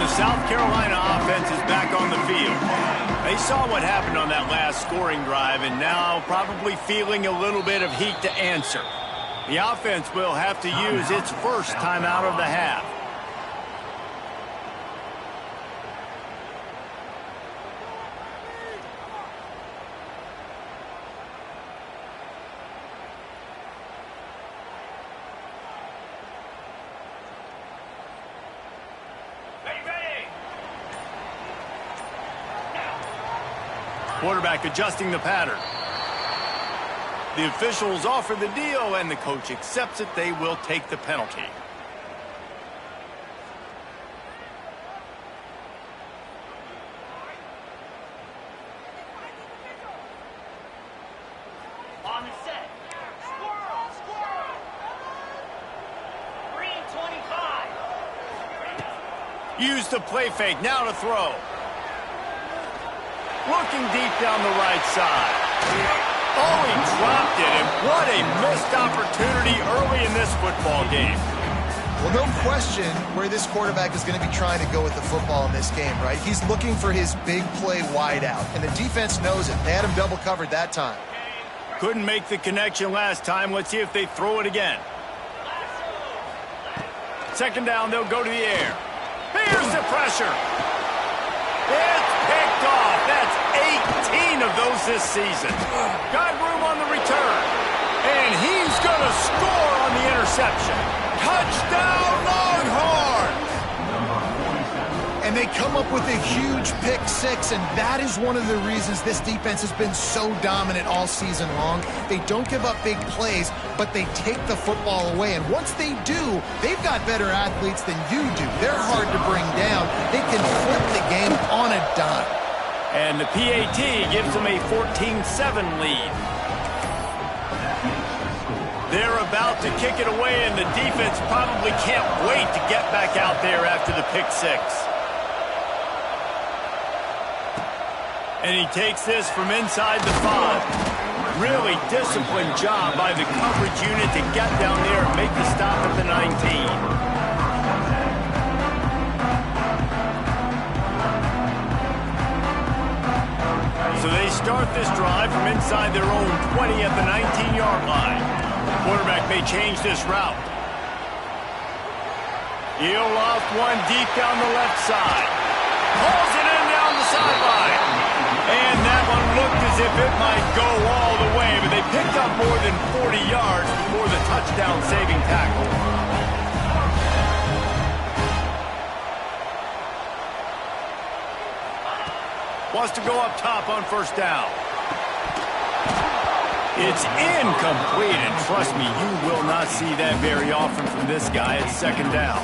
the South Carolina offense is back on the field. They saw what happened on that last scoring drive and now probably feeling a little bit of heat to answer. The offense will have to use its first timeout of the half. Quarterback adjusting the pattern. The officials offer the deal, and the coach accepts it. They will take the penalty. On the set. Squirrel, squirrel. Green 25. Use the play fake. Now to throw. Looking deep down the right side. Oh, he dropped it, and what a missed opportunity early in this football game. Well, no question where this quarterback is going to be trying to go with the football in this game, right? He's looking for his big play wide out, and the defense knows it. They had him double covered that time. Couldn't make the connection last time. Let's see if they throw it again. Second down, they'll go to the air. Here's the pressure. It's picked off. That's 18 of those this season. Got room on the return. And he's going to score on the interception. Touchdown, Longhorns! And they come up with a huge pick six, and that is one of the reasons this defense has been so dominant all season long. They don't give up big plays, but they take the football away. And once they do, they've got better athletes than you do. They're hard to bring down. They can flip the game on a dime. And the PAT gives them a 14-7 lead. They're about to kick it away, and the defense probably can't wait to get back out there after the pick six. And he takes this from inside the 5. Really disciplined job by the coverage unit to get down there and make the stop at the 19. So they start this drive from inside their own 20 at the 19-yard line. The quarterback may change this route. He'll loft one deep down the left side. Pulls it in down the sideline. And that one looked as if it might go all the way, but they picked up more than 40 yards before the touchdown-saving tackle. Wants to go up top on first down. It's incomplete, and trust me, you will not see that very often from this guy at second down.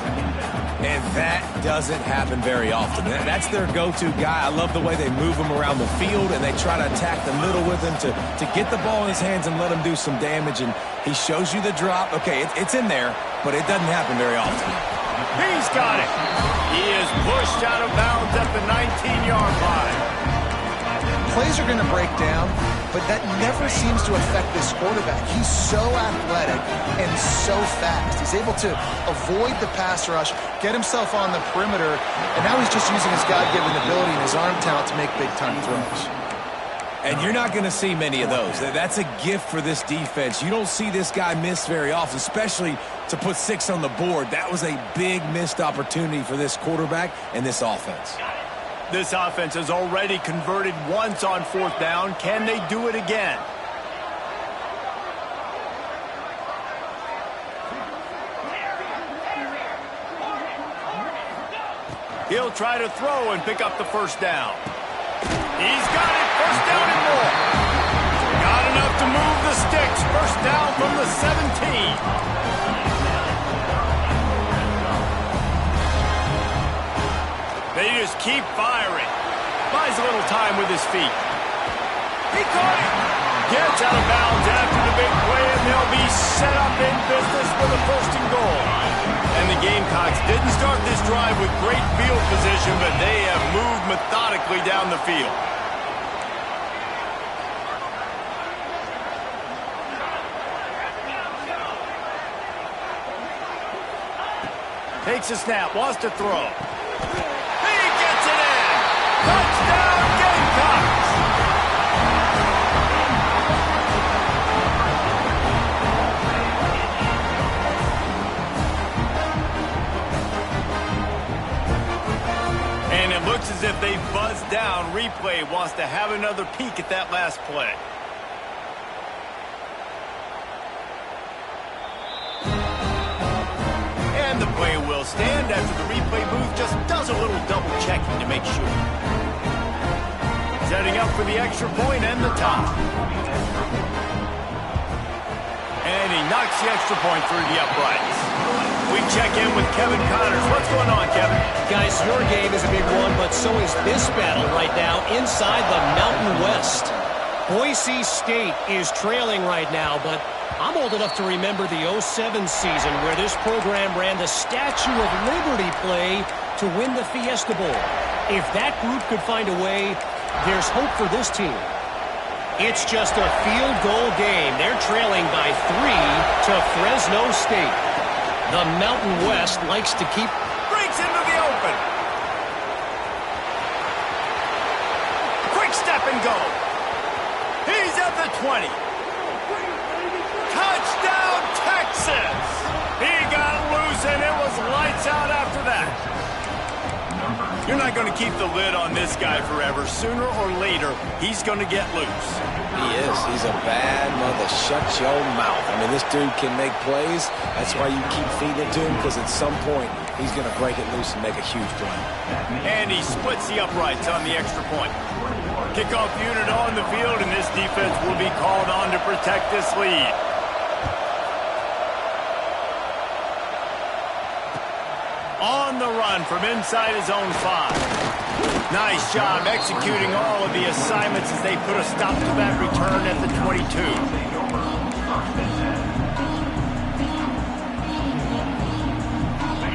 And that doesn't happen very often. That's their go-to guy. I love the way they move him around the field, and they try to attack the middle with him to get the ball in his hands and let him do some damage. And he shows you the drop. Okay, it's in there, but it doesn't happen very often. He's got it. He is pushed out of bounds at the 19-yard line. Plays are going to break down, but that never seems to affect this quarterback. He's so athletic and so fast. He's able to avoid the pass rush, get himself on the perimeter, and now he's just using his God-given ability and his arm talent to make big-time throws. And you're not going to see many of those. That's a gift for this defense. You don't see this guy miss very often, especially to put 6 on the board. That was a big missed opportunity for this quarterback and this offense. This offense has already converted once on fourth down. Can they do it again? He'll try to throw and pick up the first down. He's got it. First down and more. Not enough to move the sticks. First down from the 17. They just keep firing. Buys a little time with his feet. He caught it. Gets out of bounds after the big play, and they'll be set up in business with a first and goal. And the Gamecocks didn't start this drive with great field position, but they have moved methodically down the field. Takes a snap, wants to throw. Touchdown, Gamecocks! And it looks as if they buzzed down. Replay wants to have another peek at that last play. And the play will stand after the replay booth just does a little double checking to make sure. Setting up for the extra point and the top. And he knocks the extra point through the uprights. We check in with Kevin Connors. What's going on, Kevin? Guys, your game is a big one, but so is this battle right now inside the Mountain West. Boise State is trailing right now, but I'm old enough to remember the 07 season where this program ran the Statue of Liberty play to win the Fiesta Bowl. If that group could find a way, there's hope for this team. It's just a field goal game. They're trailing by 3 to Fresno State. The Mountain West likes to keep... Breaks into the open. Quick step and go. He's at the 20. Touchdown, Texas! He got loose, and it was lights out after that. You're not going to keep the lid on this guy forever. Sooner or later, he's going to get loose. He is. He's a bad mother. Shut your mouth. I mean, this dude can make plays. That's why you keep feeding it to him, because at some point, he's going to break it loose and make a huge play. And he splits the uprights on the extra point. Kickoff unit on the field, and this defense will be called on to protect this lead. On the run from inside his own 5. Nice job executing all of the assignments as they put a stop to that return at the 22.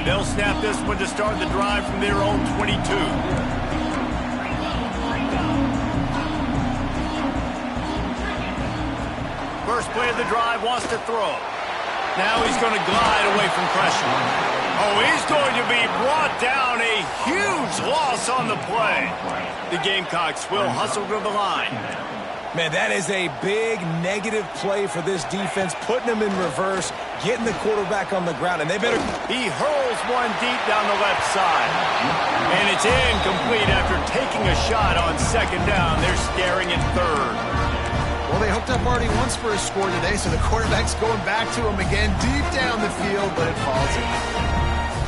They'll snap this one to start the drive from their own 22. First play of the drive, wants to throw. Now he's going to glide away from pressure. Oh, he's going to be brought down. A huge loss on the play. The Gamecocks will hustle to the line. Man, that is a big negative play for this defense, putting them in reverse, getting the quarterback on the ground, and they better... He hurls one deep down the left side. And it's incomplete after taking a shot on second down. They're staring at third. Well, they hooked up already once for a score today, so the quarterback's going back to him again deep down the field, but it falls in.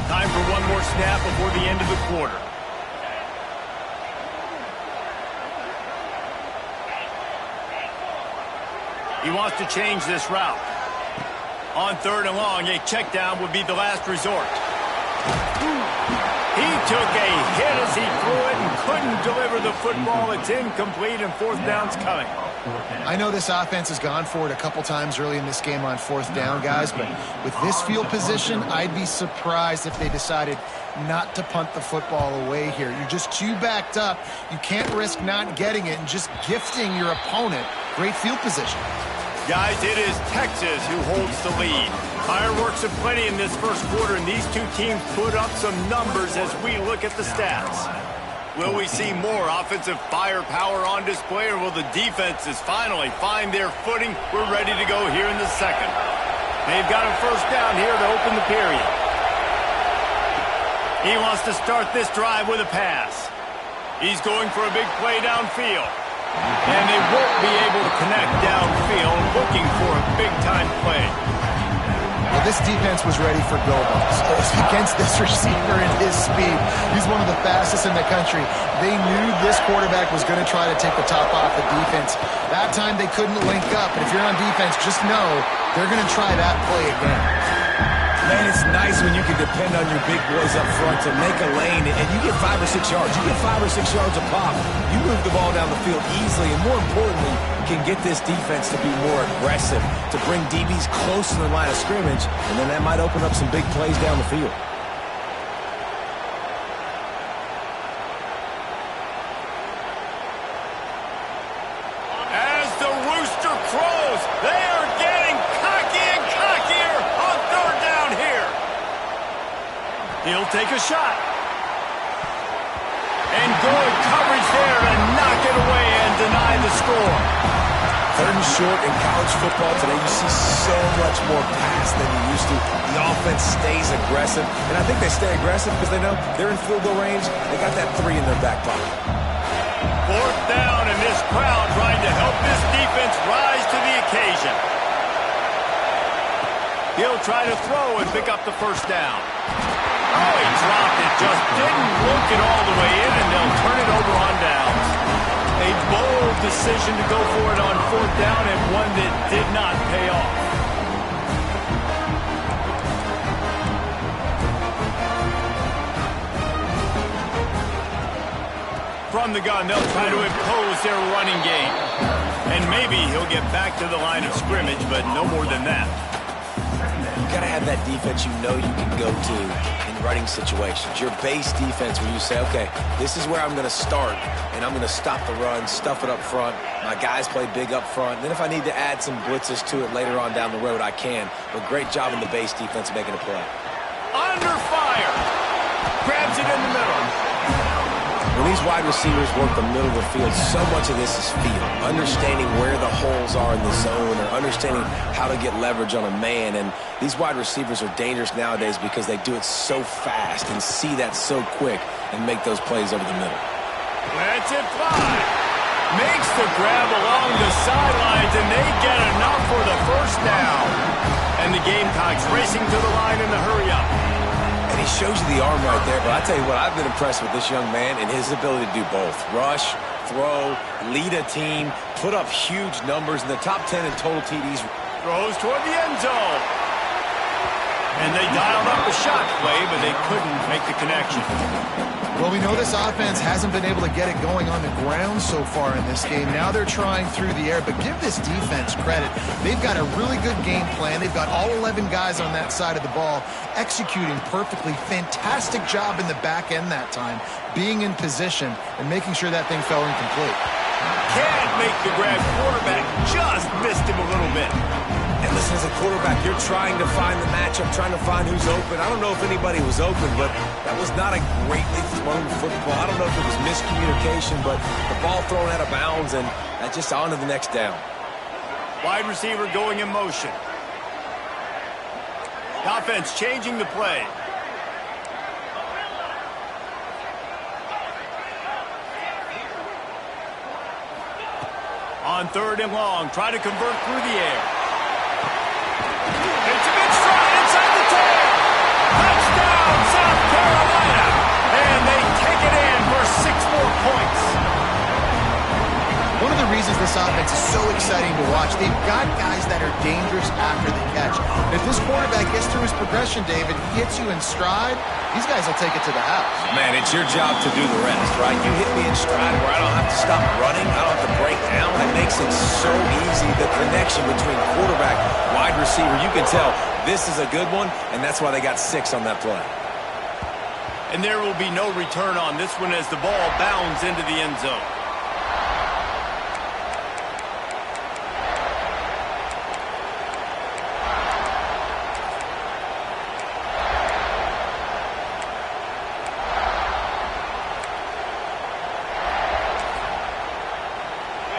Time for one more snap before the end of the quarter. He wants to change this route. On third and long, a check down would be the last resort. He took a hit as he threw it and couldn't deliver the football. It's incomplete, and fourth down's coming. I know this offense has gone for it a couple times early in this game on fourth down, guys, but with this field position, I'd be surprised if they decided not to punt the football away here. You're just too backed up. You can't risk not getting it and just gifting your opponent great field position. Guys, it is Texas who holds the lead. Fireworks aplenty in this first quarter, and these two teams put up some numbers as we look at the stats. Will we see more offensive firepower on display, or will the defenses finally find their footing? We're ready to go here in the second. They've got a first down here to open the period. He wants to start this drive with a pass. He's going for a big play downfield. And they won't be able to connect downfield, looking for a big-time play. Well, this defense was ready for go-balls against this receiver and his speed. He's one of the fastest in the country. They knew this quarterback was going to try to take the top off the defense. That time they couldn't link up, and if you're on defense, just know they're going to try that play again. Man, it's nice when you can depend on your big boys up front to make a lane, and you get 5 or 6 yards. You get 5 or 6 yards a pop. You move the ball down the field easily, and more importantly, can get this defense to be more aggressive, to bring DBs close to the line of scrimmage, and then that might open up some big plays down the field. As the rooster crows, they are getting cocky and cockier on third down here. He'll take a shot. And good coverage score. Third and short in college football today, you see so much more pass than you used to. The offense stays aggressive, and I think they stay aggressive because they know they're in field goal range. They got that 3 in their back pocket. Fourth down, and this crowd trying to help this defense rise to the occasion. He'll try to throw and pick up the first down. Oh, he dropped it, just didn't look it all the way in, and they'll turn it over on downs. A bold decision to go for it on fourth down, and one that did not pay off. From the gun, they'll try to impose their running game. And maybe he'll get back to the line of scrimmage, but no more than that. You got to have that defense you know you can go to in running situations. Your base defense where you say, okay, this is where I'm going to start, and I'm going to stop the run, stuff it up front. My guys play big up front. Then if I need to add some blitzes to it later on down the road, I can. But great job in the base defense making a play. Under fire. Grabs it in the middle. When these wide receivers work the middle of the field, so much of this is feel. Understanding where the holes are in the zone or understanding how to get leverage on a man. And these wide receivers are dangerous nowadays because they do it so fast and see that so quick and make those plays over the middle. Lets it fly. Makes the grab along the sidelines, and they get enough for the first down. And the Gamecocks racing to the line in the hurry-up. And he shows you the arm right there, but I tell you what, I've been impressed with this young man and his ability to do both. Rush, throw, lead a team, put up huge numbers in the top 10 in total TDs. Throws toward the end zone. And they dialed up the shot play, but they couldn't make the connection. Well, we know this offense hasn't been able to get it going on the ground so far in this game. Now they're trying through the air, but give this defense credit. They've got a really good game plan. They've got all 11 guys on that side of the ball executing perfectly. Fantastic job in the back end that time, being in position and making sure that thing fell incomplete. Can't make the grab. Quarterback just missed him a little bit. And listen, as a quarterback, you're trying to find the matchup, trying to find who's open. I don't know if anybody was open, but that was not a greatly thrown football. I don't know if it was miscommunication, but the ball thrown out of bounds, and just on to the next down. Wide receiver going in motion. Offense changing the play. On third and long, try to convert through the air. It's a good stride inside the 10. Touchdown, South Carolina. And they take it in for 6 more points. One of the reasons this offense is so exciting to watch, they've got guys that are dangerous after the catch. If this quarterback gets through his progression, David, he hits you in stride, these guys will take it to the house. Man, it's your job to do the rest, right? You hit me in stride where I don't have to stop running. I don't have to break down. That makes it so easy. The connection between quarterback, wide receiver, you can tell this is a good one, and that's why they got 6 on that play. And there will be no return on this one as the ball bounds into the end zone.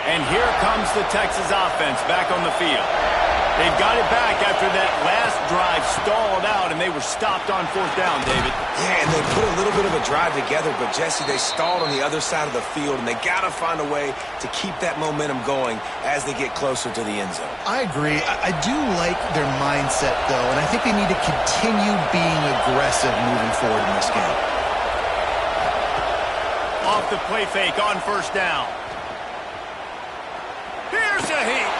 And here comes the Texas offense back on the field. They've got it back after that last drive stalled out, and they were stopped on fourth down, David. Yeah, and they put a little bit of a drive together, but, Jesse, they stalled on the other side of the field, and they got to find a way to keep that momentum going as they get closer to the end zone. I agree. I do like their mindset, though, and I think they need to continue being aggressive moving forward in this game. Off the play fake on first down. Here's a heat.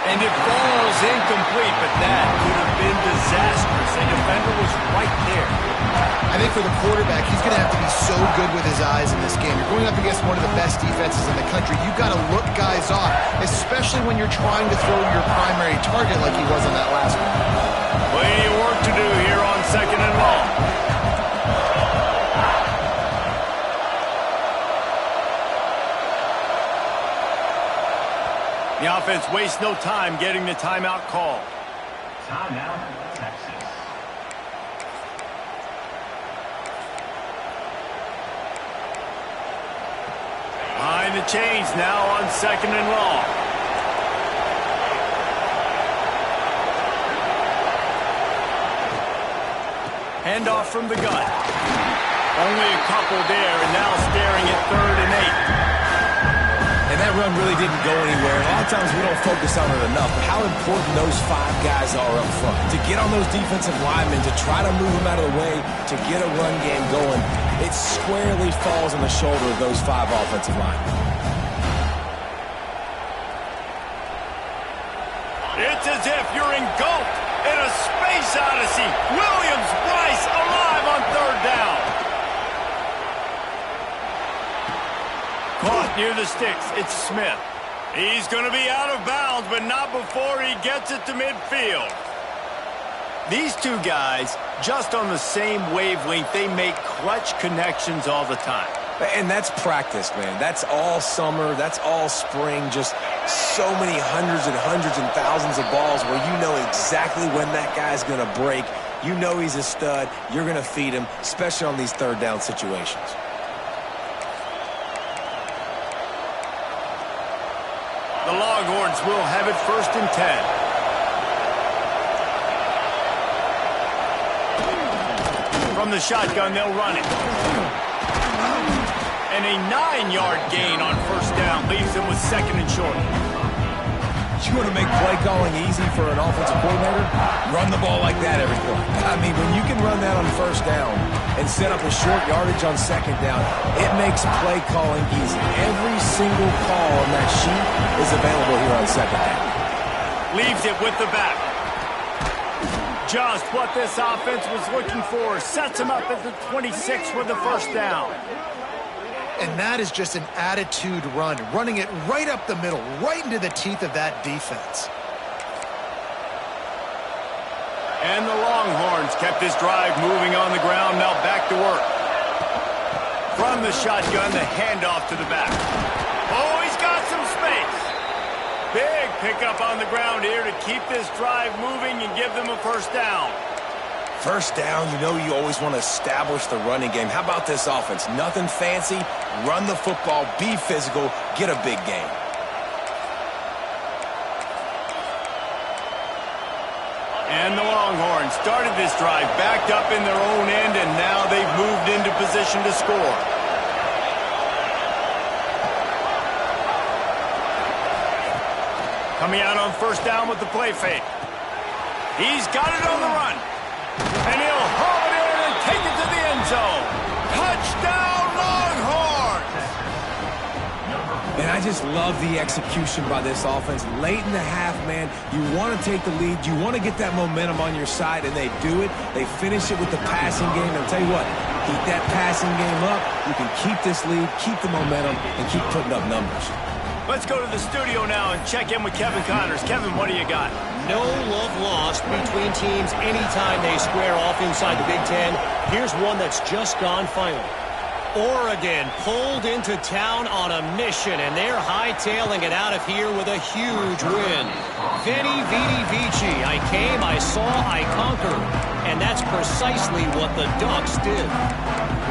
And it falls incomplete, but that could have been disastrous. A defender was right there. I think for the quarterback, he's going to have to be so good with his eyes in this game. You're going up against one of the best defenses in the country. You've got to look guys off, especially when you're trying to throw your primary target like he was on that last one. Plenty of work to do here on second and long. The offense wastes no time getting the timeout call. Timeout, Texas. Behind the change now on 2nd and long. Handoff from the gun. Only a couple there, and now staring at 3rd and 8. And that run really didn't go anywhere. A lot of times we don't focus on it enough, but how important those 5 guys are up front. To get on those defensive linemen, to try to move them out of the way, to get a run game going, it squarely falls on the shoulder of those 5 offensive linemen. It's as if you're engulfed in a space odyssey. Williams-Brice alive on 3rd down. Caught near the sticks. It's Smith. He's going to be out of bounds, but not before he gets it to midfield. These 2 guys, just on the same wavelength, they make clutch connections all the time. And that's practice, man. That's all summer. That's all spring. Just so many hundreds and thousands of balls where you know exactly when that guy's going to break. You know he's a stud. You're going to feed him, especially on these 3rd down situations. The Longhorns will have it 1st and 10. From the shotgun, they'll run it. And a 9-yard gain on 1st down leaves them with 2nd and short. You want to make play calling easy for an offensive coordinator? Run the ball like that every play. I mean, when you can run that on 1st down and set up a short yardage on 2nd down, it makes play calling easy. Every single call on that sheet is available here on 2nd down. Leaves it with the back. Just what this offense was looking for. Sets him up at the 26 with the 1st down. And that is just an attitude run, running it right up the middle, right into the teeth of that defense. And the Longhorns kept this drive moving on the ground, now back to work. From the shotgun, the handoff to the back. Oh, he's got some space. Big pickup on the ground here to keep this drive moving and give them a 1st down. 1st down, you know you always want to establish the running game. How about this offense? Nothing fancy. Run the football, be physical, get a big gain. And the Longhorns started this drive backed up in their own end, and now they've moved into position to score. Coming out on 1st down with the play fake. He's got it on the run. And he'll haul it in and take it to the end zone. Touchdown, Longhorns! And I just love the execution by this offense. Late in the half, man, you want to take the lead. You want to get that momentum on your side, and they do it. They finish it with the passing game. And I'll tell you what, keep that passing game up. You can keep this lead, keep the momentum, and keep putting up numbers. Let's go to the studio now and check in with Kevin Connors. Kevin, what do you got? No love lost between teams anytime they square off inside the Big Ten. Here's one that's just gone final. Oregon pulled into town on a mission, and they're hightailing it out of here with a huge win. Veni, vidi, vici. I came, I saw, I conquered. And that's precisely what the Ducks did.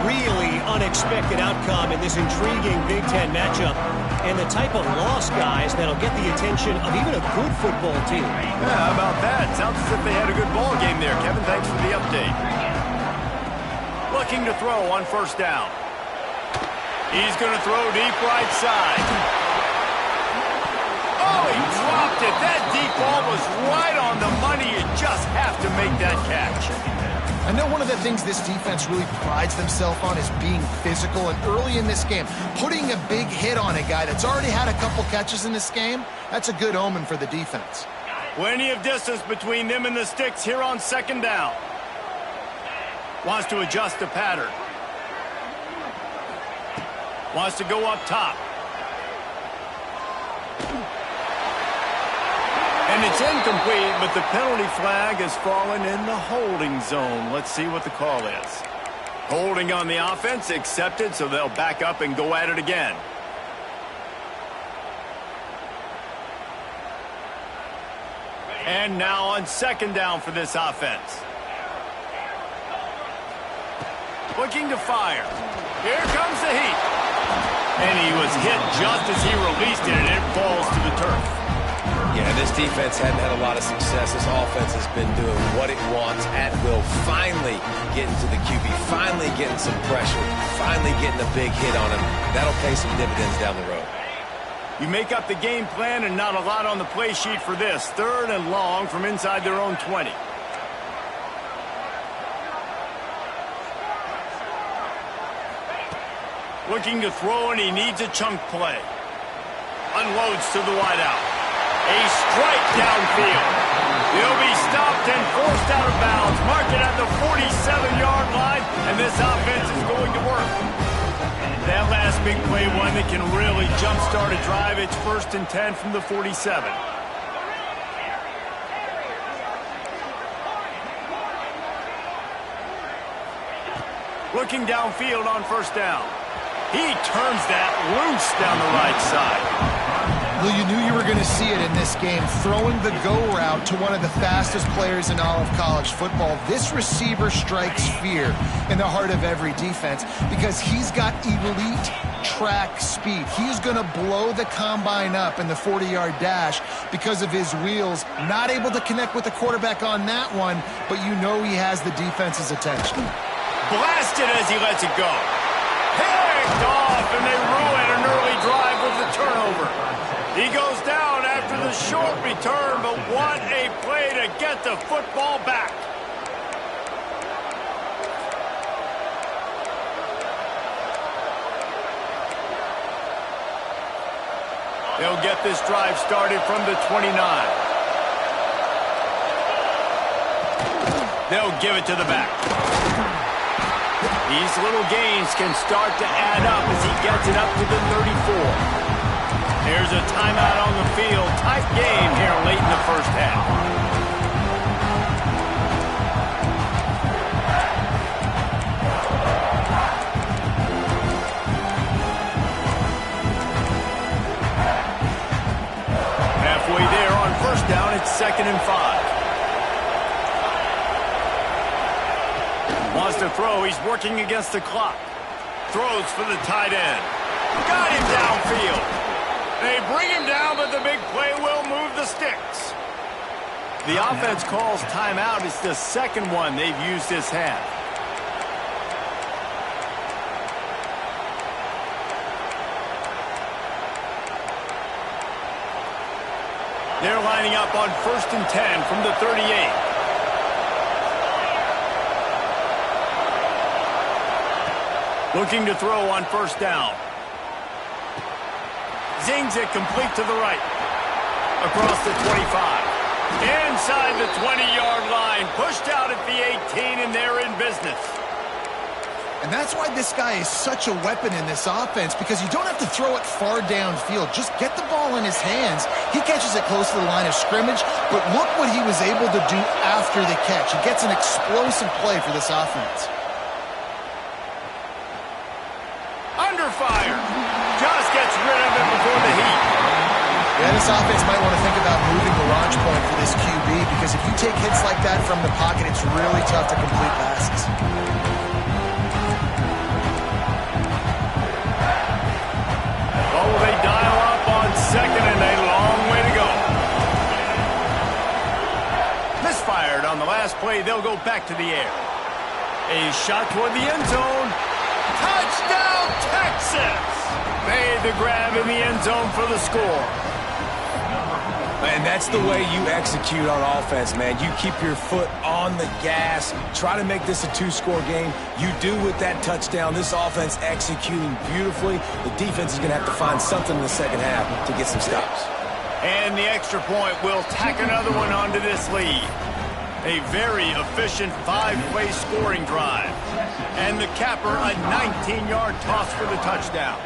Really unexpected outcome in this intriguing Big Ten matchup. And the type of loss, guys, that'll get the attention of even a good football team. Yeah, how about that? Sounds as if they had a good ball game there. Kevin, thanks for the update. Looking to throw on 1st down. He's going to throw deep right side. Oh, he dropped it. That deep ball was right on the money. You just have to make that catch. I know one of the things this defense really prides themselves on is being physical, and early in this game, putting a big hit on a guy that's already had a couple catches in this game, that's a good omen for the defense. Plenty of distance between them and the sticks here on 2nd down. Wants to adjust the pattern. Wants to go up top. And it's incomplete, but the penalty flag has fallen in the holding zone. Let's see what the call is. Holding on the offense, accepted, so they'll back up and go at it again. And now on 2nd down for this offense. Looking to fire. Here comes the heat. And he was hit just as he released it, and it falls to the turf. Yeah, this defense hadn't had a lot of success. This offense has been doing what it wants at will. Finally getting to the QB, finally getting some pressure, finally getting a big hit on him. That'll pay some dividends down the road. You make up the game plan and not a lot on the play sheet for this. 3rd and long from inside their own 20. Looking to throw, and he needs a chunk play. Unloads to the wideout. A strike downfield. He'll be stopped and forced out of bounds. Mark it at the 47-yard line, and this offense is going to work. That last big play, one that can really jumpstart a drive. It's 1st and 10 from the 47. Looking downfield on 1st down. He turns that loose down the right side. Well, you knew you were going to see it in this game, throwing the go route to one of the fastest players in all of college football. This receiver strikes fear in the heart of every defense because he's got elite track speed. He's going to blow the combine up in the 40-yard dash because of his wheels. Not able to connect with the quarterback on that one, but you know he has the defense's attention. Blasted as he lets it go. Picked off, and they ruin an early drive with the turnover. He goes down after the short return, but what a play to get the football back. They'll get this drive started from the 29. They'll give it to the back. These little gains can start to add up as he gets it up to the 34. There's a timeout on the field. Tight game here late in the 1st half. Halfway there on 1st down, it's 2nd and 5. Wants to throw. He's working against the clock. Throws for the tight end. Got him downfield. They bring him down, but the big play will move the sticks. The offense calls timeout. It's the 2nd one they've used this half. They're lining up on 1st and 10 from the 38. Looking to throw on 1st down. Zings it complete to the right. Across the 25. Inside the 20-yard line. Pushed out at the 18, and they're in business. And that's why this guy is such a weapon in this offense, because you don't have to throw it far downfield. Just get the ball in his hands. He catches it close to the line of scrimmage, but look what he was able to do after the catch. He gets an explosive play for this offense. Under fire. Just gets rid of it before the heat. Yeah, this offense might want to think about moving the launch point for this QB, because if you take hits like that from the pocket, it's really tough to complete passes. Oh, they dial up on 2nd, and a long way to go. Misfired on the last play. They'll go back to the air. A shot toward the end zone. Touchdown, Texas! Made the grab in the end zone for the score. Man, that's the way you execute on offense, man. You keep your foot on the gas. Try to make this a 2-score game. You do with that touchdown. This offense executing beautifully. The defense is going to have to find something in the 2nd half to get some stops. And the extra point will tack another one onto this lead. A very efficient 5-play scoring drive. And the capper, a 19-yard toss for the touchdown.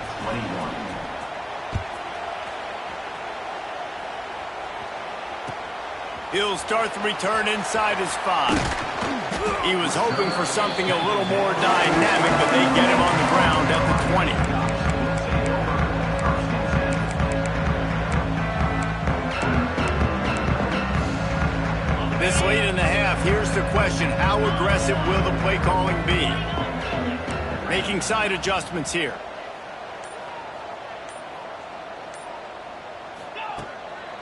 He'll start the return inside his 5. He was hoping for something a little more dynamic, but they get him on the ground at the 20. This late in the half, here's the question: how aggressive will the play calling be? Making side adjustments here.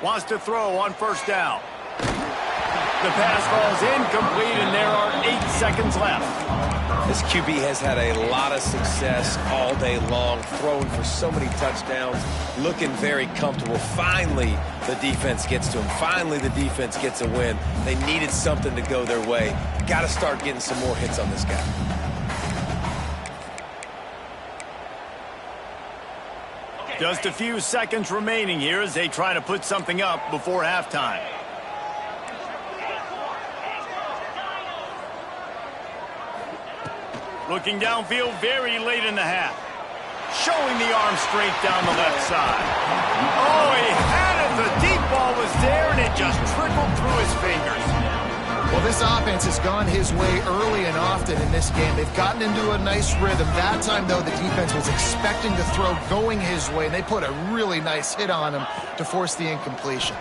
Wants to throw on first down. The pass falls incomplete, and there are 8 seconds left. This QB has had a lot of success all day long, throwing for so many touchdowns, looking very comfortable. Finally, the defense gets to him. Finally, the defense gets a win. They needed something to go their way. Got to start getting some more hits on this guy. Just a few seconds remaining here as they try to put something up before halftime. Looking downfield very late in the half. Showing the arm straight down the left side. Oh, he had it. The deep ball was there, and it just trickled through his fingers. Well, this offense has gone his way early and often in this game. They've gotten into a nice rhythm. That time, though, the defense was expecting to throw going his way, and they put a really nice hit on him to force the incompletion.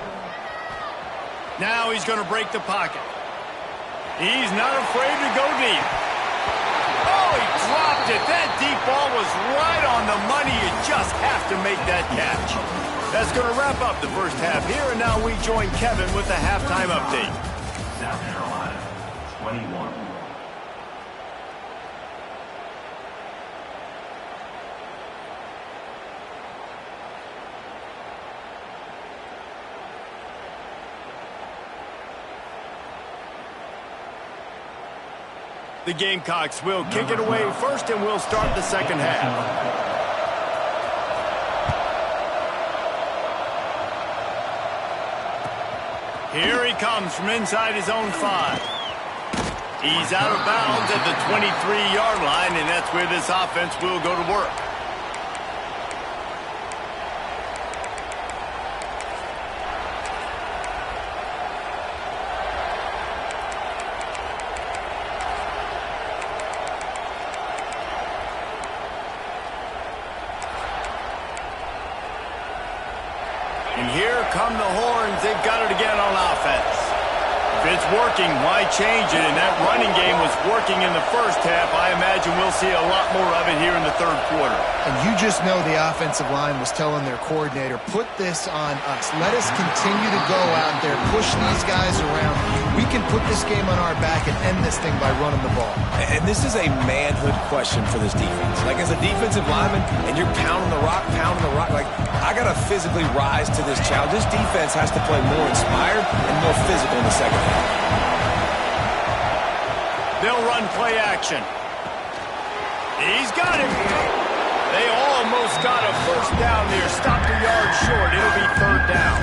Now he's going to break the pocket. He's not afraid to go deep. Oh, he dropped it. That deep ball was right on the money. You just have to make that catch. That's going to wrap up the first half here, and now we join Kevin with the halftime update. South Carolina, 21. The Gamecocks will kick it away first, and we'll start the second half. Here he comes from inside his own 5. He's out of bounds at the 23-yard line, and that's where this offense will go to work. And here come the horns. They've got it again on offense. If it's working, why change it? And that running game was working in the first half. I imagine we'll see a lot more of it here in the third quarter. And you just know the offensive line was telling their coordinator, put this on us. Let us continue to go out there, push these guys around. We can put this game on our back and end this thing by running the ball. And this is a manhood question for this defense. Like, as a defensive lineman, and you're pounding the rock, like, I got to physically rise to this challenge. This defense has to play more inspired and more physical in the second half. They'll run play action. He's got it. They almost got a first down there. Stopped a yard short. It'll be third down.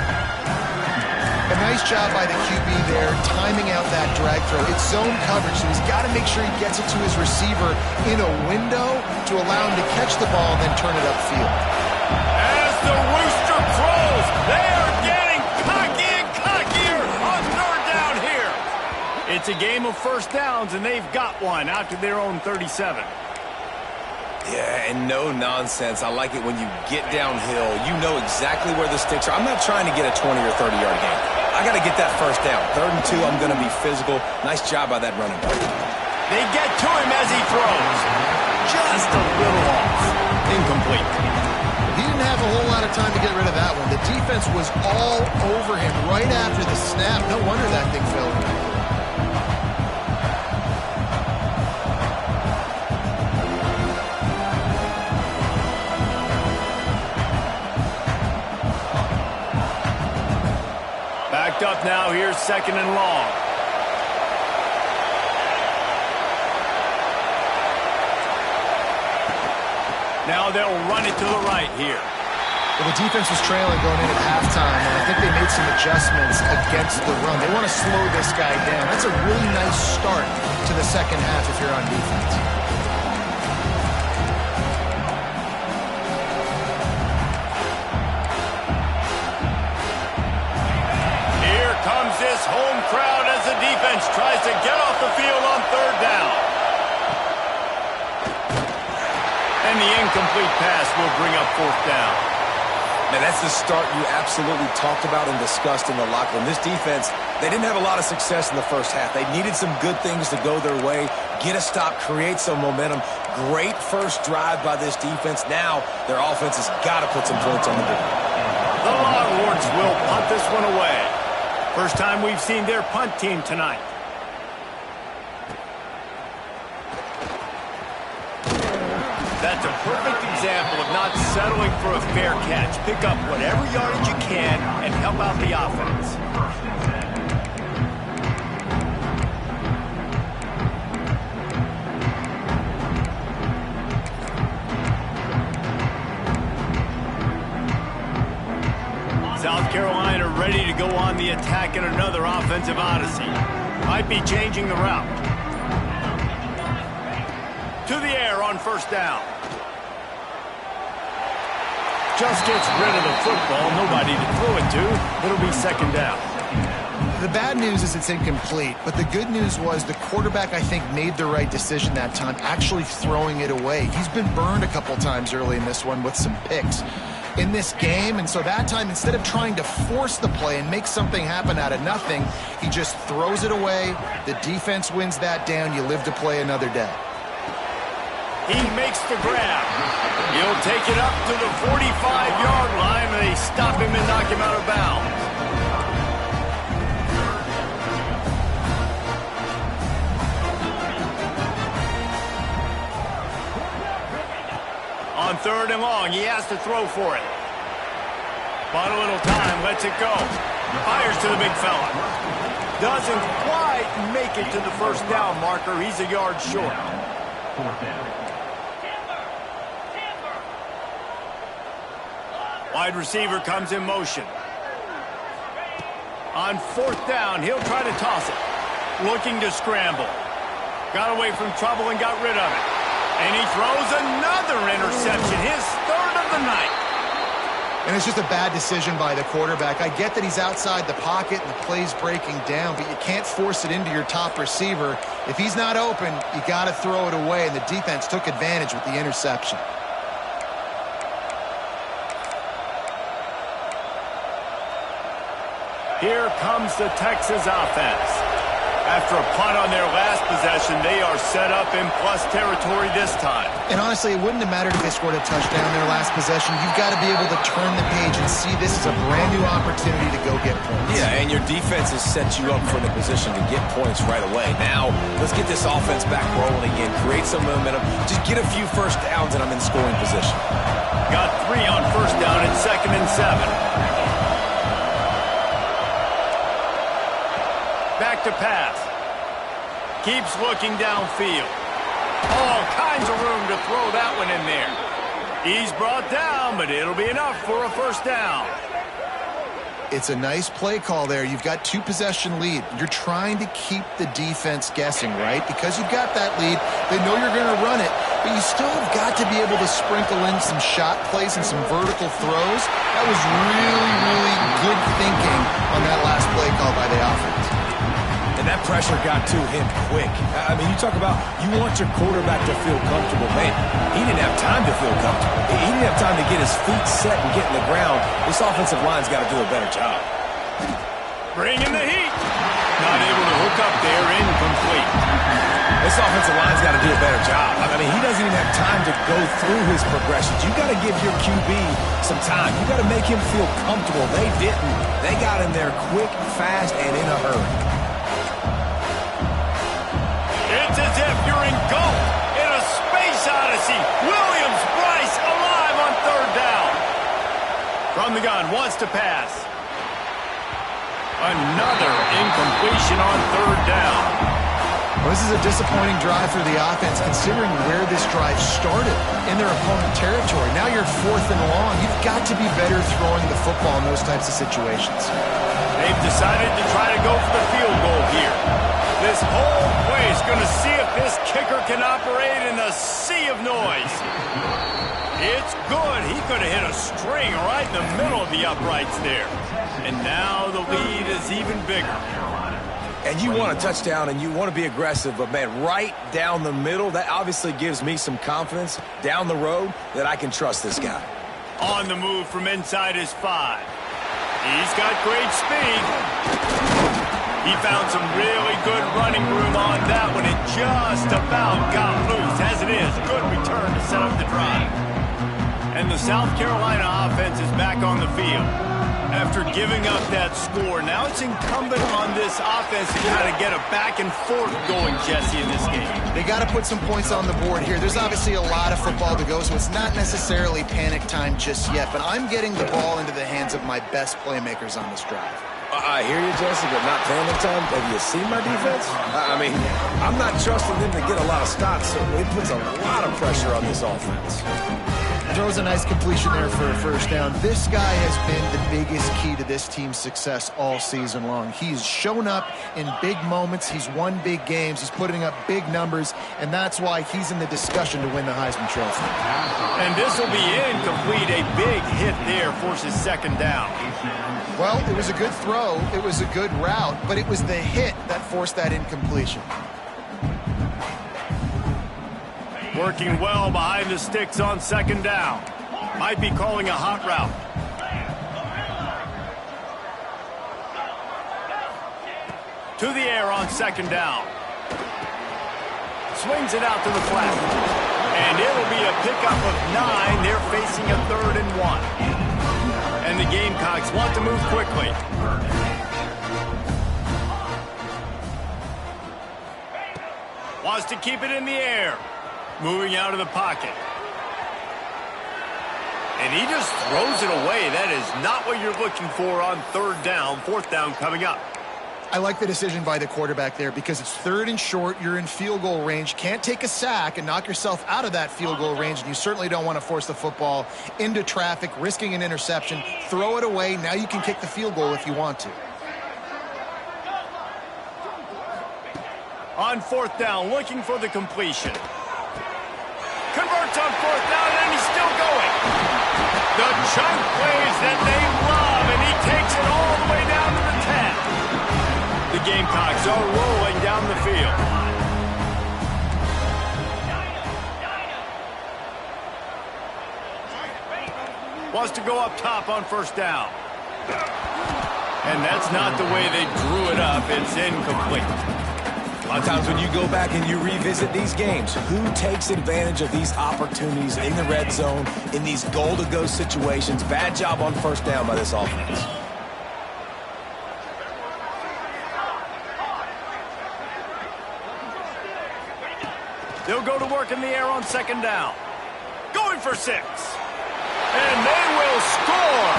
A nice job by the QB there, timing out that drag throw. It's zone coverage, so he's got to make sure he gets it to his receiver in a window to allow him to catch the ball and then turn it upfield. As the rooster crows, they are getting cocky and cockier on third down here. It's a game of first downs, and they've got one out to their own 37. Yeah, and no nonsense. I like it when you get downhill. You know exactly where the sticks are. I'm not trying to get a 20 or 30-yard gain. I got to get that first down. 3rd and 2, I'm going to be physical. Nice job by that running back. They get to him as he throws. Just a little off. Incomplete. He didn't have a whole lot of time to get rid of that one. The defense was all over him right after the snap. No wonder that thing fell. Backed up now. Here's 2nd and long. Now they'll run it to the right here. Well, the defense was trailing going in at halftime, and I think they made some adjustments against the run. They want to slow this guy down. That's a really nice start to the second half if you're on defense. Here comes this home crowd as the defense tries to get off the field on third down. And the incomplete pass will bring up 4th down. Man, that's the start you absolutely talked about and discussed in the locker room. This defense, they didn't have a lot of success in the first half. They needed some good things to go their way, get a stop, create some momentum. Great first drive by this defense. Now their offense has got to put some points on the board. The Longhorns will punt this one away. First time we've seen their punt team tonight. That's a perfect example of not settling for a fair catch. Pick up whatever yardage you can and help out the offense. South Carolina ready to go on the attack in another offensive odyssey. Might be changing the route. To the air on first down. Just gets rid of the football. Nobody to throw it to. It'll be second down. The bad news is it's incomplete, but the good news was the quarterback, I think, made the right decision that time, actually throwing it away. He's been burned a couple times early in this one with some picks in this game, and so that time, instead of trying to force the play and make something happen out of nothing, he just throws it away. The defense wins that down. You live to play another day. He makes the grab. He'll take it up to the 45-yard line, and they stop him and knock him out of bounds. On third and long, he has to throw for it. Bought a little time, lets it go. Fires to the big fella. Doesn't quite make it to the first down marker. He's a yard short. Fourth down. Wide receiver comes in motion. On fourth down, he'll try to toss it. Looking to scramble. Got away from trouble and got rid of it. And he throws another interception, his third of the night. And it's just a bad decision by the quarterback. I get that he's outside the pocket and the play's breaking down, but you can't force it into your top receiver. If he's not open, you got to throw it away, and the defense took advantage with the interception. Here comes the Texas offense. After a punt on their last possession, they are set up in plus territory this time. And honestly, it wouldn't have mattered if they scored a touchdown their last possession. You've got to be able to turn the page and see this is a brand new opportunity to go get points. Yeah, and your defense has set you up for the position to get points right away. Now, let's get this offense back rolling again. Create some momentum. Just get a few first downs, and I'm in scoring position. Got 3 on first down at 2nd and 7. Back to pass. Keeps looking downfield. All kinds of room to throw that one in there. He's brought down, but it'll be enough for a first down. It's a nice play call there. You've got 2-possession lead. You're trying to keep the defense guessing, right? Because you've got that lead, they know you're going to run it, but you still have got to be able to sprinkle in some shot plays and some vertical throws. That was really, really good thinking on that last play call by the offense. And that pressure got to him quick. I mean, you talk about you want your quarterback to feel comfortable. Man, he didn't have time to feel comfortable. He didn't have time to get his feet set and get in the ground. This offensive line's got to do a better job. Bringing the heat. Not able to hook up there, incomplete. This offensive line's got to do a better job. I mean, he doesn't even have time to go through his progressions. You got to give your QB some time. You got to make him feel comfortable. They didn't. They got him there quick, fast, and in a hurry. It's as if you're engulfed in a space odyssey. Williams-Brice alive on third down. From the gun, wants to pass. Another incompletion on third down. Well, this is a disappointing drive for the offense, considering where this drive started in their opponent territory. Now you're 4th and long. You've got to be better throwing the football in those types of situations. They've decided to try to go for the field goal here. This whole play is going to see if this kicker can operate in the sea of noise. It's good. He could have hit a string right in the middle of the uprights there. And now the lead is even bigger. And you want a touchdown and you want to be aggressive, but, man, right down the middle, that obviously gives me some confidence down the road that I can trust this guy. On the move from inside his 5. He's got great speed. He found some really good running room on that one. It just about got loose. As it is, good return to set up the drive. And the South Carolina offense is back on the field. After giving up that score, now it's incumbent on this offense to kind of get a back and forth going, Jesse, in this game. They got to put some points on the board here. There's obviously a lot of football to go, so it's not necessarily panic time just yet, but I'm getting the ball into the hands of my best playmakers on this drive. I hear you, Jesse, but not panic time. Have you seen my defense? I mean, I'm not trusting them to get a lot of stops, so it puts a lot of pressure on this offense. Throws a nice completion there for a first down. This guy has been the biggest key to this team's success all season long. He's shown up in big moments. He's won big games. He's putting up big numbers, and that's why he's in the discussion to win the Heisman Trophy. And this will be incomplete. A big hit there forces second down. Well, it was a good throw. It was a good route, but it was the hit that forced that incompletion. Working well behind the sticks on second down. Might be calling a hot route. To the air on second down. Swings it out to the flat. And it'll be a pickup of 9. They're facing a 3rd and 1. And the Gamecocks want to move quickly. Wants to keep it in the air. Moving out of the pocket. And he just throws it away. That is not what you're looking for on 3rd down. 4th down coming up. I like the decision by the quarterback there because it's 3rd and short. You're in field goal range. Can't take a sack and knock yourself out of that field goal range, and you certainly don't want to force the football into traffic, risking an interception. Throw it away. Now you can kick the field goal if you want to. On 4th down, looking for the completion. Converts on 4th down, and he's still going. The chunk plays that they love, and he takes it all the way down to the 10. The Gamecocks are rolling down the field. Wants to go up top on 1st down. And that's not the way they drew it up. It's incomplete. A lot of times when you go back and you revisit these games, who takes advantage of these opportunities in the red zone, in these goal-to-go situations? Bad job on 1st down by this offense. They'll go to work in the air on 2nd down. Going for 6. And they will score.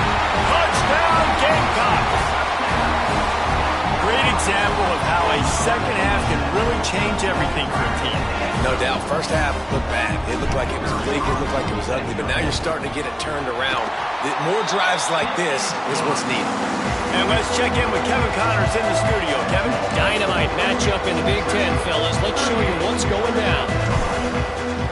Touchdown, Gamecocks. Great example of how a second half can really change everything for a team. No doubt. First half looked bad. It looked like it was bleak. It looked like it was ugly. But now you're starting to get it turned around. More drives like this is what's needed. And let's check in with Kevin Connors in the studio. Kevin? Dynamite matchup in the Big Ten, fellas. Let's show you what's going down.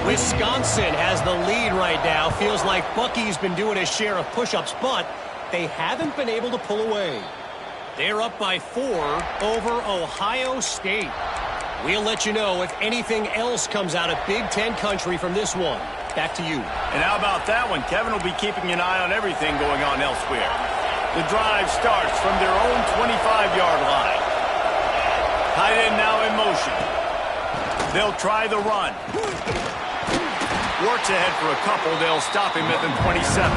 Wisconsin has the lead right now. Feels like Bucky's been doing his share of push-ups, but they haven't been able to pull away. They're up by 4 over Ohio State. We'll let you know if anything else comes out of Big Ten country from this one. Back to you. And how about that one? Kevin will be keeping an eye on everything going on elsewhere. The drive starts from their own 25-yard line. Tight end now in motion. They'll try the run. Works ahead for a couple. They'll stop him at the 27.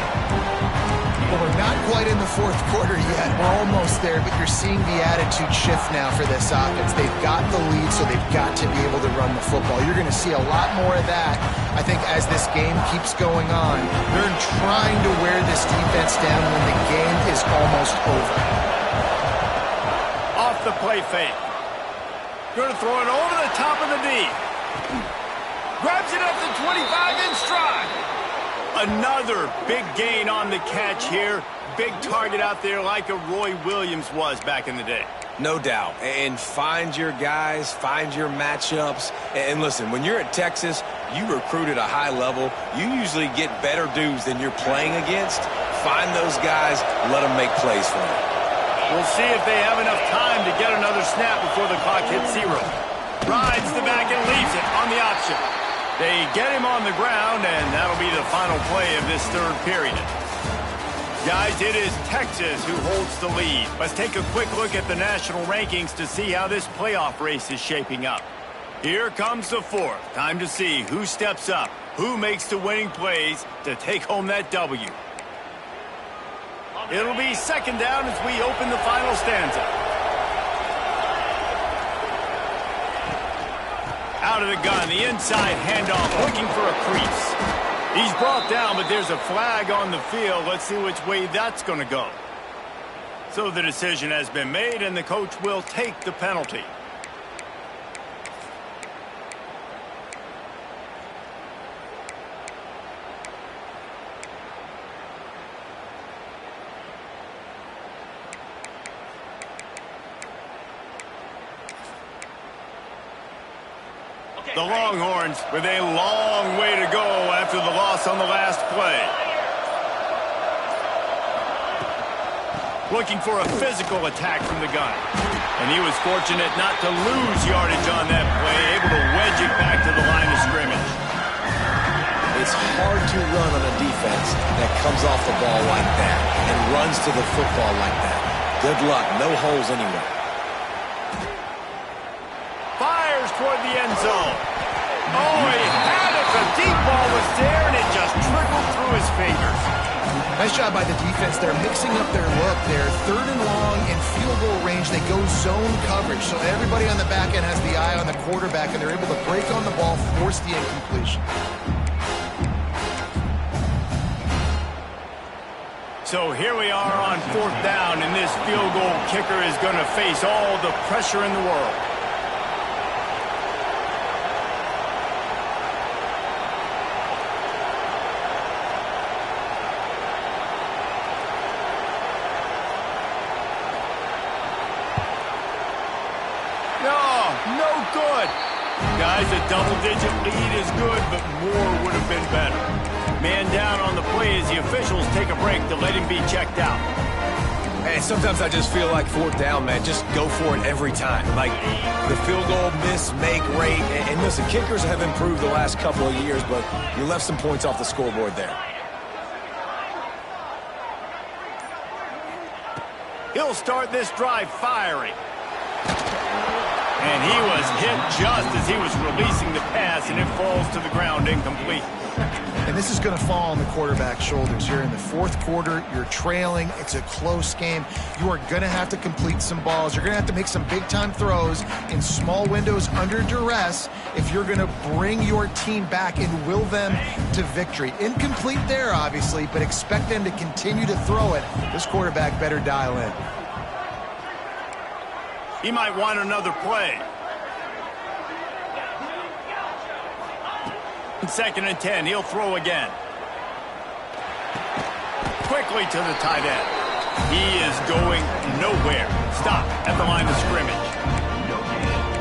Well, we're not quite in the 4th quarter yet. We're almost there, but you're seeing the attitude shift now for this offense. They've got the lead, so they've got to be able to run the football. You're going to see a lot more of that, I think, as this game keeps going on. They're trying to wear this defense down when the game is almost over. Off the play fake. Going to throw it over the top of the D. Grabs it up to 25 in stride. Another big gain on the catch here. Big target out there like a Roy Williams was back in the day. No doubt. And find your guys, find your matchups. And listen, when you're at Texas, you recruit at a high level. You usually get better dudes than you're playing against. Find those guys, let them make plays for you. We'll see if they have enough time to get another snap before the clock hits 0. Rides the back and leaves it on the option. They get him on the ground, and that'll be the final play of this third period. Guys, it is Texas who holds the lead. Let's take a quick look at the national rankings to see how this playoff race is shaping up. Here comes the fourth. Time to see who steps up, who makes the winning plays to take home that W. It'll be second down as we open the final stanza. Out of the gun, the inside handoff, looking for a crease. He's brought down, but there's a flag on the field. Let's see which way that's going to go. So the decision has been made, and the coach will take the penalty. The Longhorns with a long way to go after the loss on the last play. Looking for a physical attack from the gun. And he was fortunate not to lose yardage on that play, able to wedge it back to the line of scrimmage. It's hard to run on a defense that comes off the ball like that and runs to the football like that. Good luck. No holes anywhere. Fires toward the end zone. Oh, he had it. The deep ball was there, and it just trickled through his fingers. Nice job by the defense. They're mixing up their look. They're third and long in field goal range. They go zone coverage. So everybody on the back end has the eye on the quarterback, and they're able to break on the ball, force the incompletion. So here we are on fourth down, and this field goal kicker is going to face all the pressure in the world. No good. Guys, a double-digit lead is good, but more would have been better. Man down on the play as the officials take a break to let him be checked out. Hey, sometimes I just feel like fourth down, man. Just go for it every time. Like the field goal miss-make rate. And listen, kickers have improved the last couple of years, but you left some points off the scoreboard there. He'll start this drive firing. And he was hit just as he was releasing the pass, and it falls to the ground incomplete. And this is going to fall on the quarterback's shoulders. You're in the fourth quarter. You're trailing. It's a close game. You are going to have to complete some balls. You're going to have to make some big-time throws in small windows under duress if you're going to bring your team back and will them to victory. Incomplete there, obviously, but expect them to continue to throw it. This quarterback better dial in. He might want another play. Second and 10, he'll throw again. Quickly to the tight end. He is going nowhere. Stop at the line of scrimmage.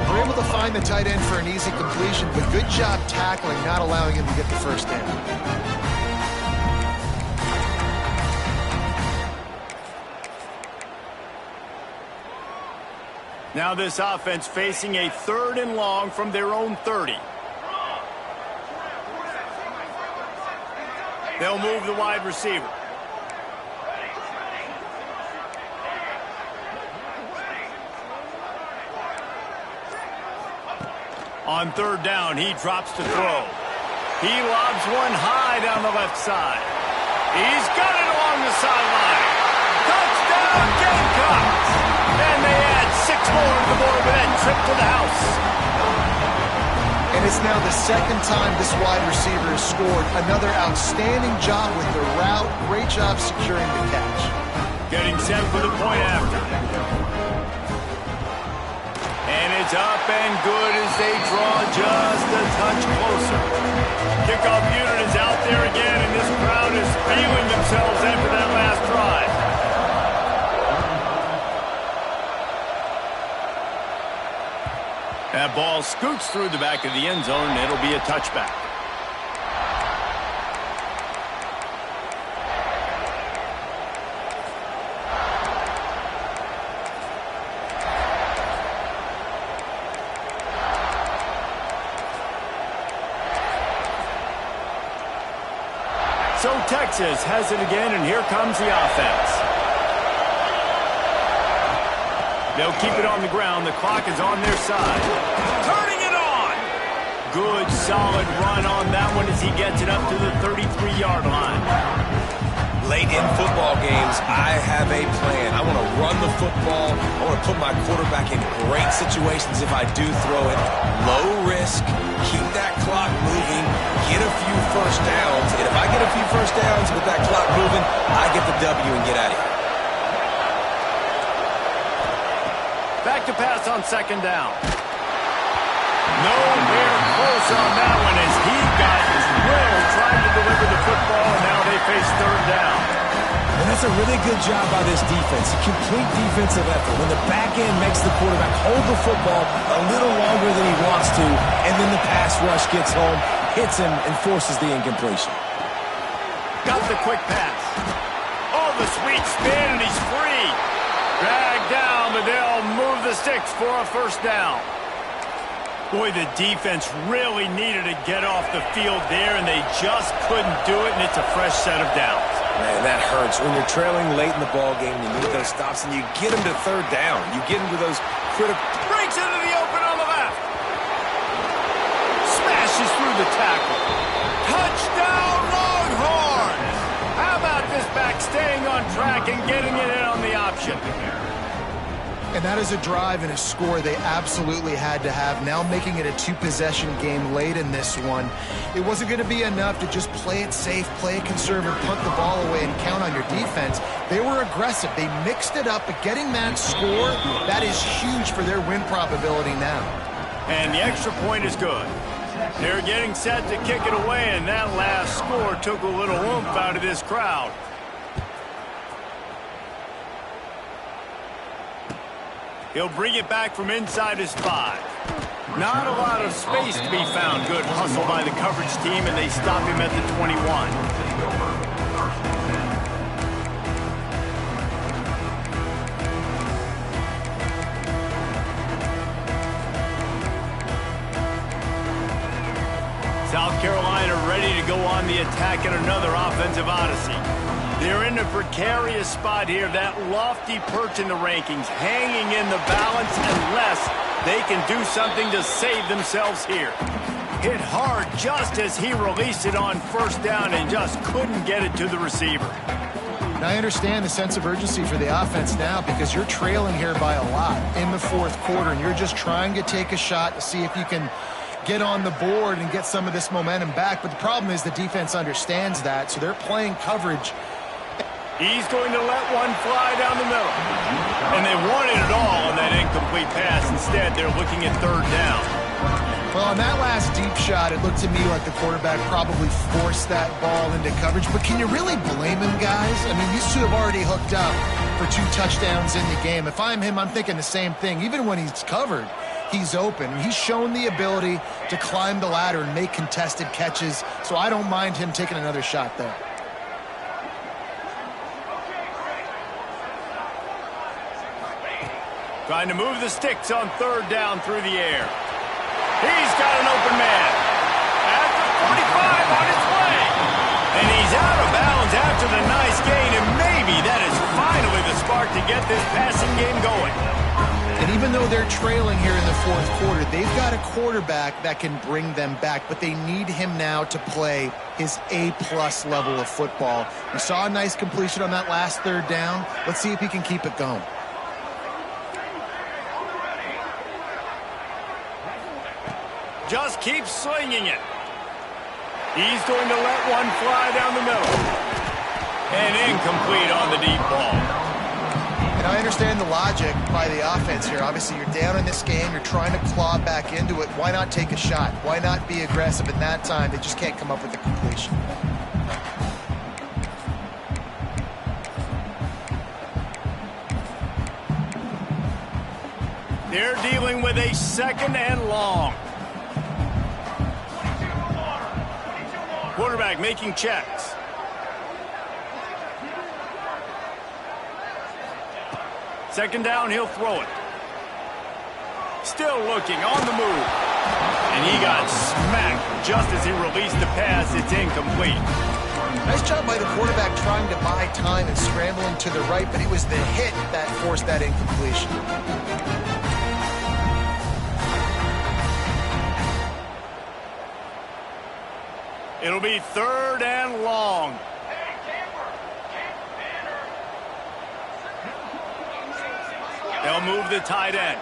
We're able to find the tight end for an easy completion, but good job tackling, not allowing him to get the first down. Now this offense facing a third and long from their own 30. They'll move the wide receiver. On third down, he drops to throw. He lobs one high down the left side. He's got it along the sideline. Touchdown, Gamecocks! And they add 6 more to the board with that trip to the house. And it's now the second time this wide receiver has scored. Another outstanding job with the route. Great job securing the catch. Getting set for the point after. And it's up and good as they draw just a touch closer. Kickoff unit is out there again, and this crowd is feeling themselves after that last drive. That ball scoots through the back of the end zone, and it'll be a touchback. So Texas has it again, and here comes the offense. They'll keep it on the ground. The clock is on their side. Turning it on. Good, solid run on that one as he gets it up to the 33-yard line. Late in football games, I have a plan. I want to run the football. I want to put my quarterback in great situations if I do throw it. Low risk, keep that clock moving, get a few first downs. And if I get a few first downs with that clock moving, I get the W and get out of here. Back to pass on second down. Nowhere close on that one as he got drilled trying to deliver the football, and now they face third down. And that's a really good job by this defense. A complete defensive effort. When the back end makes the quarterback hold the football a little longer than he wants to, and then the pass rush gets home, hits him, and forces the incompletion. Got the quick pass. Oh, the sweet spin, and he's free. Dragged down, but they'll move the sticks for a first down. Boy, the defense really needed to get off the field there, and they just couldn't do it, and it's a fresh set of downs. Man, that hurts. When you're trailing late in the ball game, you need those stops, and you get them to third down. You get them to those critical... Breaks into the open on the left. Smashes through the tackle. Touchdown, Longhorns! How about this back staying on track and getting it in on the option? And that is a drive and a score they absolutely had to have. Now making it a two-possession game late in this one. It wasn't going to be enough to just play it safe, play it conservative, punt the ball away, and count on your defense. They were aggressive. They mixed it up, but getting that score, that is huge for their win probability now. And the extra point is good. They're getting set to kick it away, and that last score took a little oomph out of this crowd. He'll bring it back from inside his 5. Not a lot of space to be found. Good hustle by the coverage team, and they stop him at the 21. South Carolina ready to go on the attack in another offensive odyssey. They're in a precarious spot here, that lofty perch in the rankings, hanging in the balance unless they can do something to save themselves here. Hit hard just as he released it on first down and just couldn't get it to the receiver. Now, I understand the sense of urgency for the offense now because you're trailing here by a lot in the fourth quarter, and you're just trying to take a shot to see if you can get on the board and get some of this momentum back. But the problem is the defense understands that, so they're playing coverage. He's going to let one fly down the middle. And they wanted it all on that incomplete pass. Instead, they're looking at third down. Well, on that last deep shot, it looked to me like the quarterback probably forced that ball into coverage. But can you really blame him, guys? I mean, these two have already hooked up for 2 touchdowns in the game. If I'm him, I'm thinking the same thing. Even when he's covered, he's open. He's shown the ability to climb the ladder and make contested catches. So I don't mind him taking another shot there. Trying to move the sticks on third down through the air. He's got an open man. At the 45 on its way. And he's out of bounds after the nice gain, and maybe that is finally the spark to get this passing game going. And even though they're trailing here in the fourth quarter, they've got a quarterback that can bring them back, but they need him now to play his A-plus level of football. We saw a nice completion on that last third down. Let's see if he can keep it going. Just keep slinging it. He's going to let one fly down the middle. And incomplete on the deep ball. And I understand the logic by the offense here. Obviously, you're down in this game. You're trying to claw back into it. Why not take a shot? Why not be aggressive? In that time, they just can't come up with the completion. They're dealing with a second and long. Quarterback making checks. Second down, he'll throw it. Still looking, on the move. And he got smacked just as he released the pass. It's incomplete. Nice job by the quarterback trying to buy time and scrambling to the right, but it was the hit that forced that incompletion. It'll be 3rd and long. They'll move the tight end.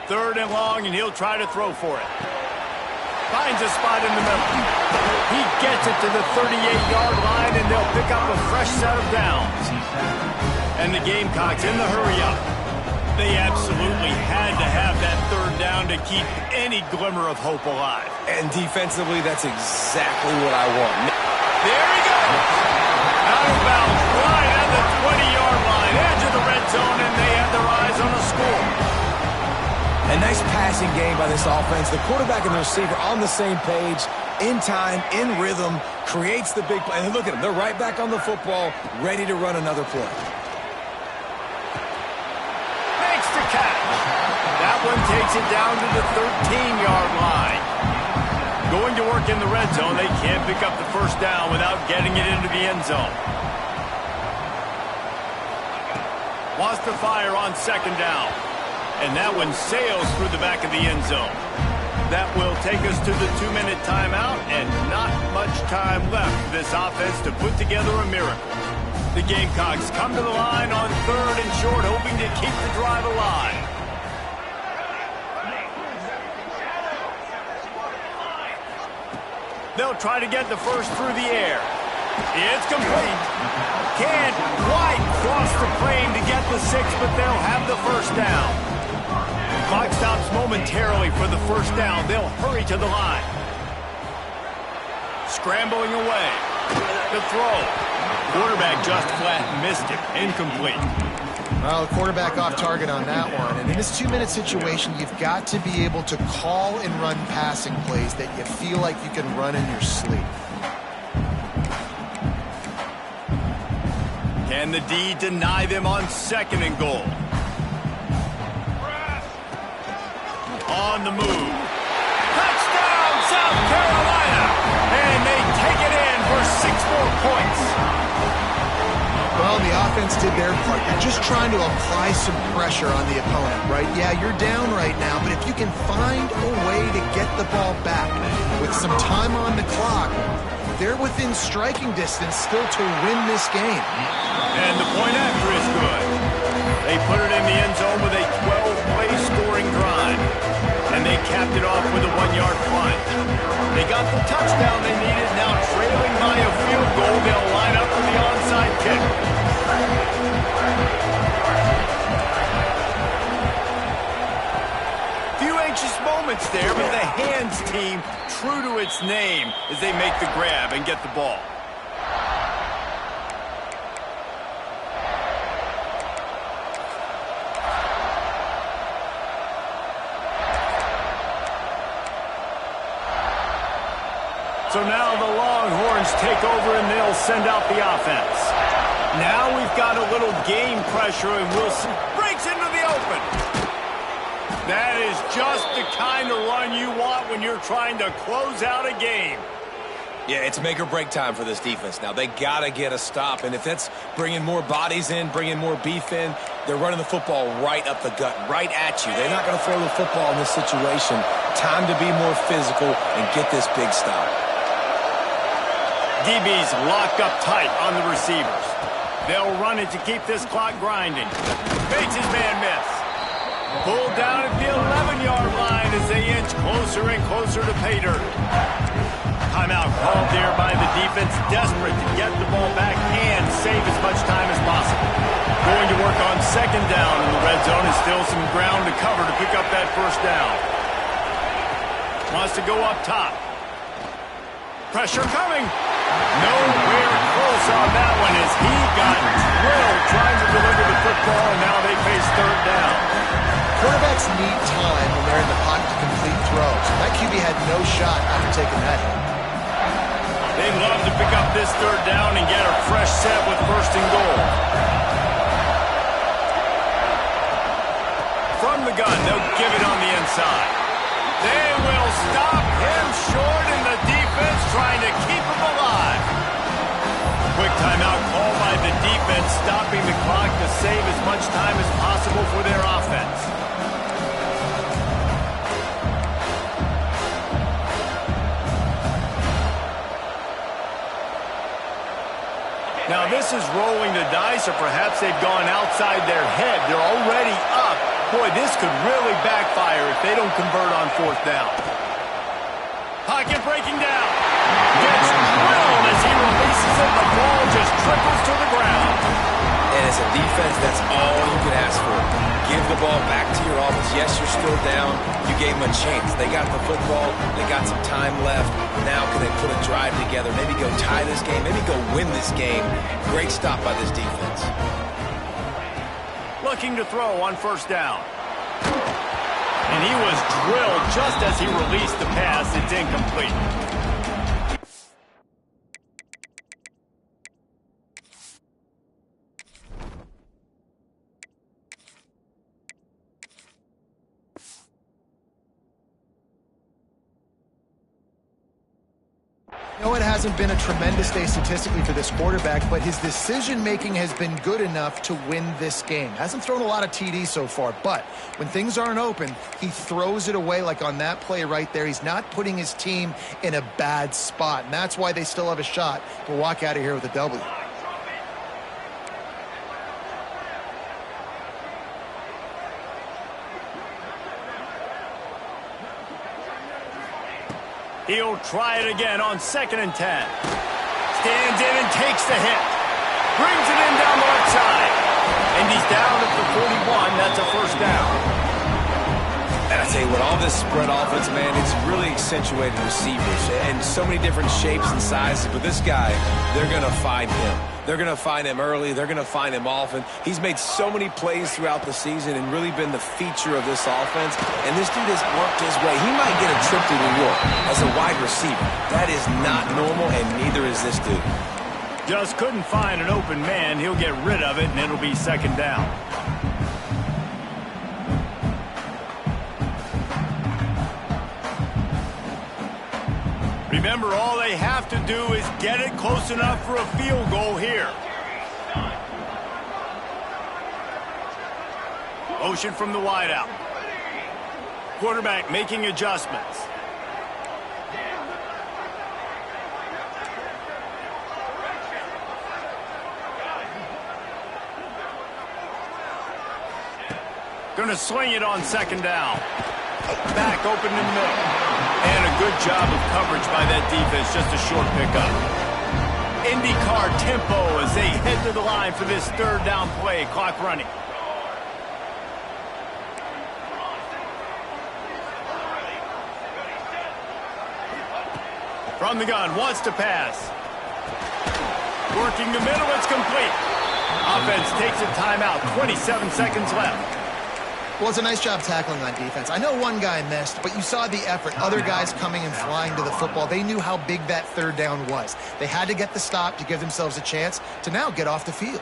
Third and long, and he'll try to throw for it. Finds a spot in the middle. He gets it to the 38-yard line, and they'll pick up a fresh set of downs. And the Gamecocks in the hurry-up. They absolutely had to have that 3rd down to keep any glimmer of hope alive. And defensively, that's exactly what I want. There he goes! Out of bounds, right at the 20-yard line, edge of the red zone, and they have their eyes on the score. A nice passing game by this offense. The quarterback and the receiver on the same page, in time, in rhythm, creates the big play. And look at them. They're right back on the football, ready to run another play. Makes the catch. That one takes it down to the 13-yard line. Going to work in the red zone, they can't pick up the first down without getting it into the end zone. Wants to fire on 2nd down. And that one sails through the back of the end zone. That will take us to the 2-minute timeout, and not much time left for this offense to put together a miracle. The Gamecocks come to the line on 3rd and short, hoping to keep the drive alive. They'll try to get the first through the air. It's complete. Can't quite cross the plane to get the 6, but they'll have the first down. Clock stops momentarily for the first down. They'll hurry to the line. Scrambling away. The throw. Quarterback just flat missed it. Incomplete. Well, the quarterback off target on that one. And in this 2-minute situation, you've got to be able to call and run passing plays that you feel like you can run in your sleep. Can the D deny them on 2nd and goal? On the move. Touchdown, South Carolina! And they take it in for 6 more points. Well, the offense did their part. They're just trying to apply some pressure on the opponent, right? Yeah, you're down right now, but if you can find a way to get the ball back with some time on the clock, they're within striking distance still to win this game. And the point after is good. They put it in the end zone with a 12-play scoring drive. And they capped it off with a 1-yard punt. They got the touchdown they needed. Now trailing by a field goal, they'll line up for the onside kick. Few anxious moments there, but the hands team true to its name as they make the grab and get the ball. So now the Longhorns take over and they'll send out the offense. Now we've got a little game pressure and Wilson breaks into the open. That is just the kind of run you want when you're trying to close out a game. Yeah, it's make or break time for this defense now. They got to get a stop, and if that's bringing more bodies in, bringing more beef in, they're running the football right up the gut, right at you. They're not going to throw the football in this situation. Time to be more physical and get this big stop. DB's locked up tight on the receivers. They'll run it to keep this clock grinding. Fakes his man miss. Pulled down at the 11-yard line as they inch closer and closer to pay dirt. Timeout called there by the defense, desperate to get the ball back and save as much time as possible. Going to work on 2nd down in the red zone and still some ground to cover to pick up that first down. Wants to go up top. Pressure coming. Nowhere close on that one as he got drilled trying to deliver the football, and now they face 3rd down. Quarterbacks need time when they're in the pocket to complete throws. That QB had no shot after taking that hit. They'd love to pick up this third down and get a fresh set with first and goal. From the gun, they'll give it on the inside. They will stop him short, and the defense trying to keep him alive. Quick timeout call by the defense, stopping the clock to save as much time as possible for their offense. Now this is rolling the dice, or perhaps they've gone outside their head. They're already up. Boy, this could really backfire if they don't convert on fourth down. Pocket breaking down. Gets drilled as he releases it. The ball just triples to the ground. And as a defense, that's all you can ask for. Give the ball back to your offense. Yes, you're still down. You gave them a chance. They got the football. They got some time left. Now can they put a drive together? Maybe go tie this game. Maybe go win this game. Great stop by this defense. Looking to throw on first down. And he was drilled just as he released the pass. It's incomplete. No, it hasn't been a tremendous day statistically for this quarterback, but his decision-making has been good enough to win this game. Hasn't thrown a lot of TDs so far, but when things aren't open, he throws it away like on that play right there. He's not putting his team in a bad spot, and that's why they still have a shot to walk out of here with a W. He'll try it again on 2nd and 10. Stands in and takes the hit. Brings it in down the left side. And he's down at the 41. That's a first down. And I tell you what, all this spread offense, man, it's really accentuated receivers and so many different shapes and sizes. But this guy, they're going to find him. They're going to find him early. They're going to find him often. He's made so many plays throughout the season and really been the feature of this offense. And this dude has worked his way. He might get a trip to New York as a wide receiver. That is not normal, and neither is this dude. Just couldn't find an open man. He'll get rid of it, and it'll be 2nd down. Remember, all they have to do is get it close enough for a field goal here. Motion from the wideout. Quarterback making adjustments. Gonna swing it on 2nd down. Back open in the middle. And a good job of coverage by that defense. Just a short pickup. IndyCar tempo as they head to the line for this 3rd down play. Clock running. From the gun, wants to pass. Working the middle, it's complete. Offense takes a timeout. 27 seconds left. Well, it's a nice job tackling on defense. I know one guy missed, but you saw the effort. Other guys coming and flying to the football. They knew how big that 3rd down was. They had to get the stop to give themselves a chance to now get off the field.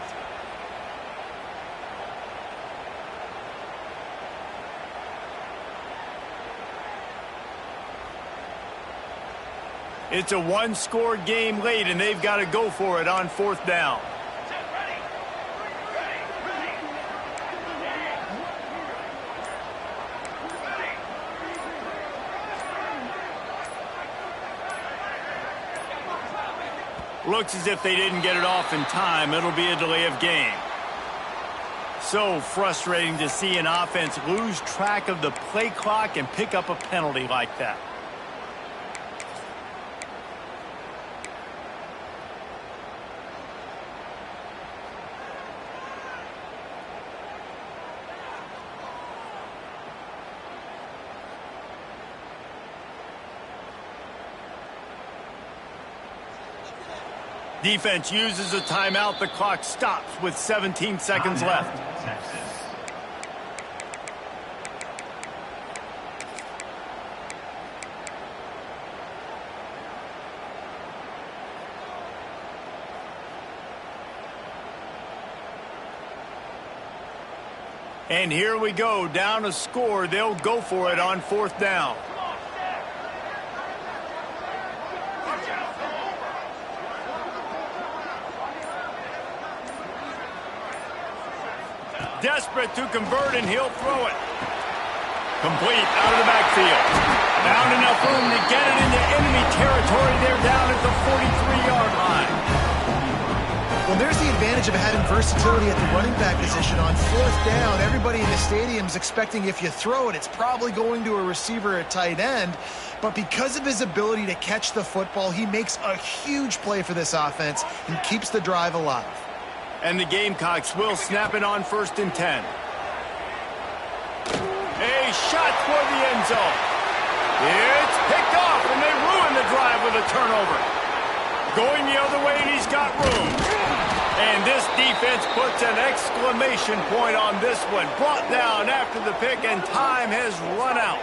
It's a one-score game late, and they've got to go for it on 4th down. Looks as if they didn't get it off in time. It'll be a delay of game. So frustrating to see an offense lose track of the play clock and pick up a penalty like that. Defense uses a timeout. The clock stops with 17 seconds left. And here we go, down a score. They'll go for it on 4th down. Desperate to convert, and he'll throw it. Complete out of the backfield. Found enough room to get it into enemy territory. They're down at the 43-yard line. Well, there's the advantage of having versatility at the running back position. On 4th down, everybody in the stadium is expecting if you throw it, it's probably going to a receiver at tight end. But because of his ability to catch the football, he makes a huge play for this offense and keeps the drive alive. And the Gamecocks will snap it on 1st and 10. A shot toward the end zone. It's picked off, and they ruin the drive with a turnover. Going the other way, and he's got room. And this defense puts an exclamation point on this one. Brought down after the pick, and time has run out.